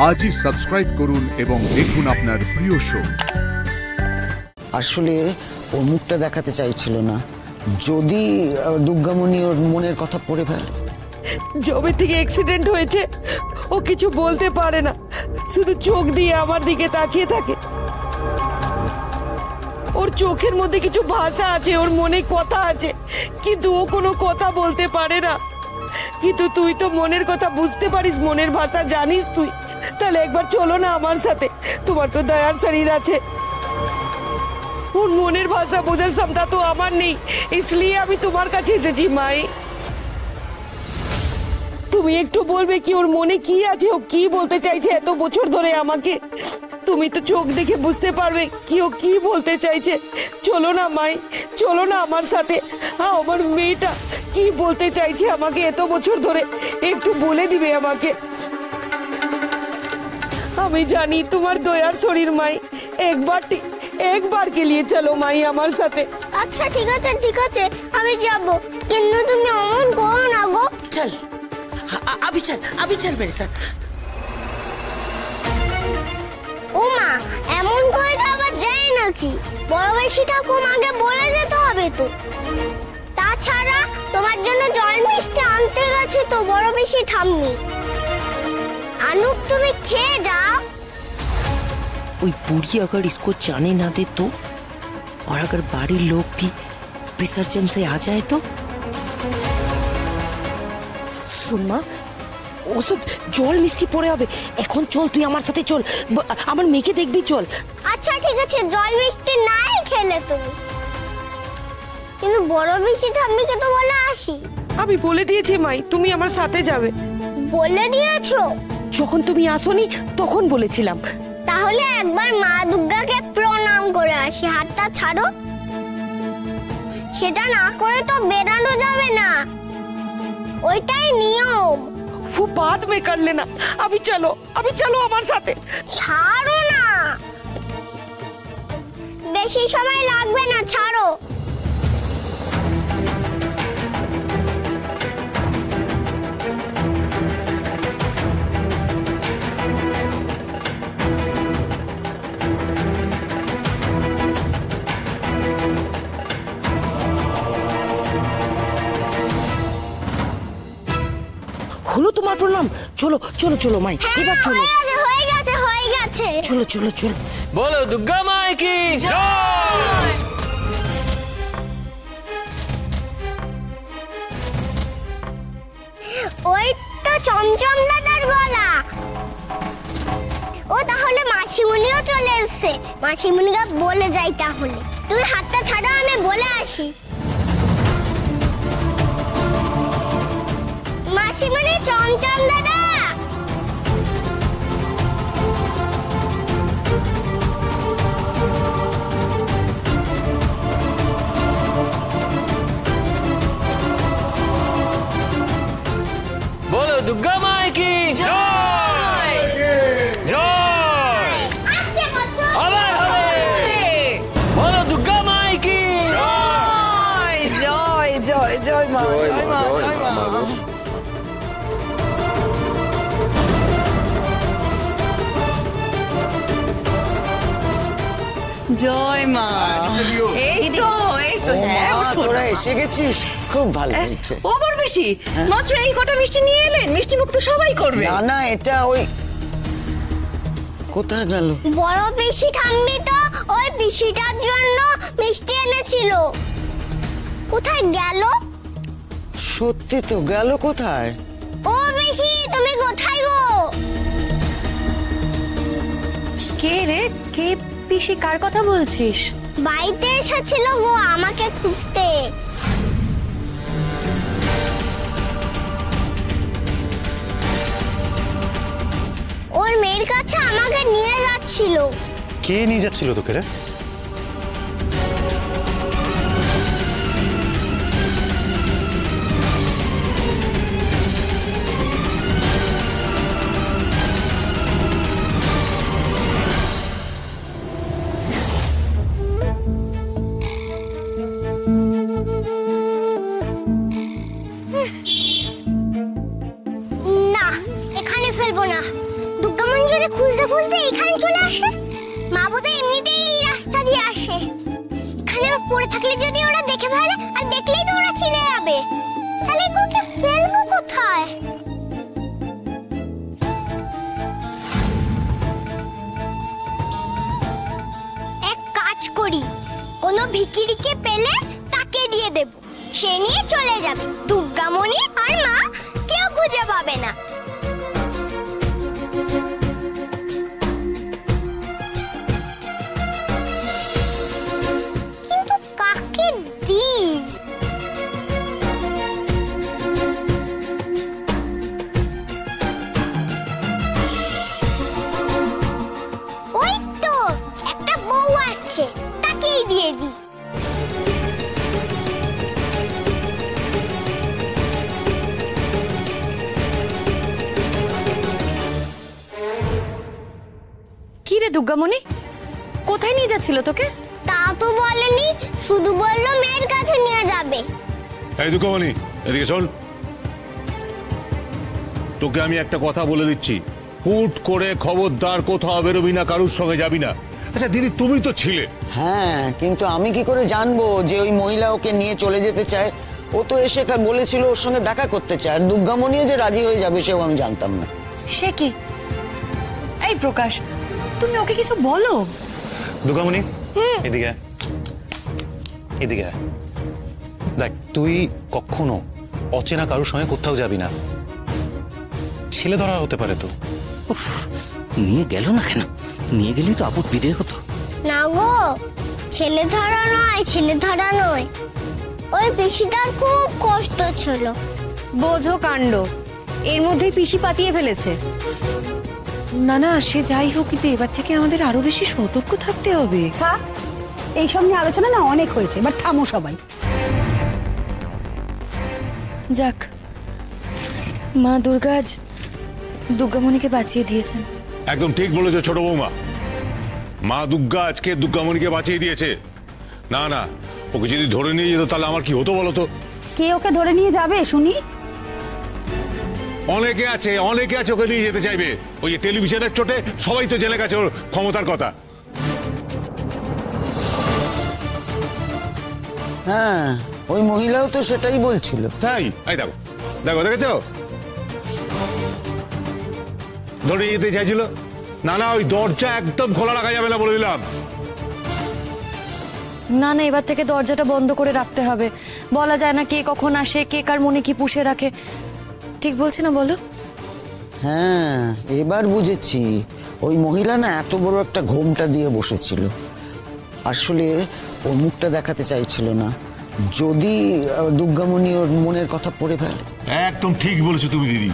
আজই সাবস্ক্রাইব করুন এবং দেখুন আপনার প্রিয় শো। আসলে ও মুখটা দেখাতে চাইছিল না, যদি দুর্গামণি ওর মনের কথা পড়ে ফেলে। জবে থেকে অ্যাক্সিডেন্ট হয়েছে, ও কিছু বলতে পারে না, শুধু চোখ দিয়ে আমার দিকে তাকিয়ে থাকে। ওর চোখের মধ্যে কিছু ভাষা আছে, ওর মনে কথা আছে, কিন্তু ও কোনো কথা বলতে পারে না। কিন্তু তুই তো মনের কথা বুঝতে পারিস, মনের ভাষা জানিস তুই, তাহলে একবার চলো না আমার সাথে, তোমার তো দয়ার শরীর আছে। ওর মনের ভাষা বোঝার ক্ষমতা তো আমার নেই, इसलिए আমি তোমার কাছে এসেছি মাই। তুমি একটু বলবে কি ওর মনে কি আছে, ও কি বলতে চাইছে এত বছর ধরে আমাকে? তুমি তো চোখ দেখে বুঝতে পারবে কি ও কি বলতে চাইছে। চলো না মাই, চলো না আমার সাথে। হ্যাঁ, আমার মেয়েটা কি বলতে চাইছে আমাকে এত বছর ধরে, একটু বলে দিবে আমাকে। আমি জানি তোমার দয়ার শরীর মাই, একবার के लिए চলো মাই আমার সাথে। আচ্ছা ঠিক আছে আমি যাব, কিন্তু তুমি অমন করো না গো। चल अभी चल मेरे साथ। ও মা, এমন করে যাওয়া যায় নাকি? বড় বেশি ঠাকুর আগে বলে যেতে হবে তো। তাছাড়া তোমার জন্য জল মিষ্টি আনতে গেছি তো বড় বেশি ঠাম্মি। আনুক, তুমি খেয়ে যাও। ওই বুढ़ी अगर इसको जाने ना दे तो, और अगर बाड़ी लोग भी विसर्जन से आ जाए तो? শুন মা, ওসব জল মিষ্টি পড়ে হবে, এখন চল তুই আমার সাথে চল, আমার মেয়েকে দেখবি চল। আচ্ছা ঠিক আছে, জল মিষ্টি নাই খেলে তুমি, কিন্তু বড় বেশি ঠাম্মিকে তো বলে আসি। আমি বলে দিয়েছি মাই, তুমি আমার সাথে যাবে। বলে দিয়েছো? যখন তুমি আসোনি তখন বলেছিলাম। তাহলে একবার মা দুর্গাকে প্রণাম করে আসি। হাতটা ছাড়ো, সেটা না করে তো বেরানো যাবে না, ওইটাই নিয়ম। वो बाद में कर लेना, अभी चलो আমার সাথে। ছাড়ো না, বেশি সময় লাগবে না, ছাড়ো। হলো তোমার প্রণাম? চলো মাই, এবার চলো। হয়ে গেছে। চলো। बोलो दुर्गा माई की जय। ওই তো চমচম দাদার গলা। ও তাহলে মাসিমণিও চলে এসেছে। মাসিমণিকে বলে যাই তাহলে। তুমি হাতটা ছাড়াও, আমি বলে আসি। মাসিমণি, চমচম দাদা। बोलो दुर्गा माई की जय जय। আবার হবে। बोलो दुर्गा माई की जय माँ। জয় মা। এই তো তোরা এসে গেছিস, খুব ভালো হয়েছে। ও বড় বেশি মাত্র এই কটা মিষ্টি নিয়ে এলেন, মিষ্টি মুখ তো সবাই করবে। না এটা ওই কোথায় গেল? বড় পিসি ঠাম্মি তো ওই পিসিটার জন্য মিষ্টি এনেছিল। কোথায় গেল? সত্যি তো গেল কোথায়? ও পিসি, তুমি কোথায় গো? কে রে, কে পিসি, কার কথা বলছিস? বাড়িতে এসেছিল গো আমাকে খুঁজতে। ওর মেয়ের কাছে আমাকে নিয়ে যাচ্ছিল। কে নিয়ে যাচ্ছিল তোকে রে? না, এখানে ফেলবো না। দুর্গামণি যদি খুঁজতে খুঁজতে এখানে চলে আসে, মা বোধহয় এমনিতেই এই রাস্তা দিয়ে আসে। এখানে পড়ে থাকলে যদি ওরা দেখে ফেলে, আর দেখলেই তো ওরা চিনে যাবে, তাহলে এগুলোকে ফেলবো কোথায়? এক কাজ করি, কোনো ভিখিরিকে পেলে তাকে দিয়ে দেব, সে নিয়ে চলে যাবে। দুর্গামণি আর মা কেউ খুঁজে পাবে না। কিন্তু কাকে দিই? ওই তো একটা বউ আসছে, তাকেই দিয়ে দিই। কি রে দুর্গামণি, কোথায় নিয়ে যাচ্ছিল তোকে? তা তো বলেনি, শুধু বললো মেয়ের কাছে নিয়ে যাবে। এই দুঃখমণি, এদিকে শোন, তোকে আমি একটা কথা বলে দিচ্ছি, হুট করে খবরদার কোথাও বেরোবি না, কারুর সঙ্গে যাবি না। আচ্ছা দিদি, তুমি তো ছিলে। হ্যাঁ, কিন্তু আমি কি করে জানবো যে ওই মহিলা ওকে নিয়ে চলে যেতে চায়? ও তো এসে বলেছিল ওর সঙ্গে দেখা করতে চায়, আর দুর্গামণিও যে রাজি হয়ে যাবে সেও আমি জানতাম না। সে কি? এই প্রকাশ, তুমি ওকে কিছু বলো। দুর্গামণি, এদিকে আয়। এদিকে আয়। দেখ, তুই কখনো অচেনা কারোর সঙ্গে কোথাও যাবি না, ছেলে ধরা হতে পারে তো। উফ, নিয়ে গেল না কেন? নিয়ে গেলেই তো আপদ বিদে হতো। না গো, ছেলে ধরা নয়, ছেলে ধরা নয়, ওই পিসিটার খুব কষ্ট ছিল। বোঝো কাণ্ড, এর মধ্যেই পিসি পাতিয়ে ফেলেছে। না না, সে যাই হোক, কিন্তু এবার থেকে আমাদের আরো বেশি সতর্ক থাকতে হবে। থাক, এইসব নিয়ে আলোচনা না অনেক হয়েছে, এবার থামো সবাই। যাক, মা দুর্গা আজ দুর্গামণিকে বাঁচিয়ে দিয়েছেন। একদম ঠিক বলেছো ছোট বৌমা, মা দুর্গা আজকে দুর্গামণিকে বাঁচিয়ে দিয়েছে। না না, ওকে যদি ধরে নিয়ে যেত তাহলে আমার কি হতো বলো তো? কে ওকে ধরে নিয়ে যাবে শুনি? অনেকে আছে, অনেকে আছে ওকে নিয়ে যেতে চাইবে। ওই টেলিভিশনের চোটে সবাই তো জেনে গেছে ওর ক্ষমতার কথা। হ্যাঁ, ওই মহিলাও তো সেটাই বলছিল। তাই? এই দেখো দেখো, দেখেছো? ধরে যেতে চাইছিল। না না, ওই দরজা একদম খোলা রাখা যাবে না, বলে দিলাম। না না, এবার থেকে দরজাটা বন্ধ করে রাখতে হবে। বলা যায় না কে কখন আসে, কে কার মনে কি পুষে রাখে। ঠিক বলছি না বলো? হ্যাঁ, এবার বুঝেছি। ওই মহিলা না এত বড় একটা ঘোমটা দিয়ে বসেছিল, আসলে ওর মুখটা দেখাতে চাইছিল না, যদি দুর্গামণি ওর মনের কথা পড়ে ফেলে। একদম ঠিক বলেছো তুমি দিদি।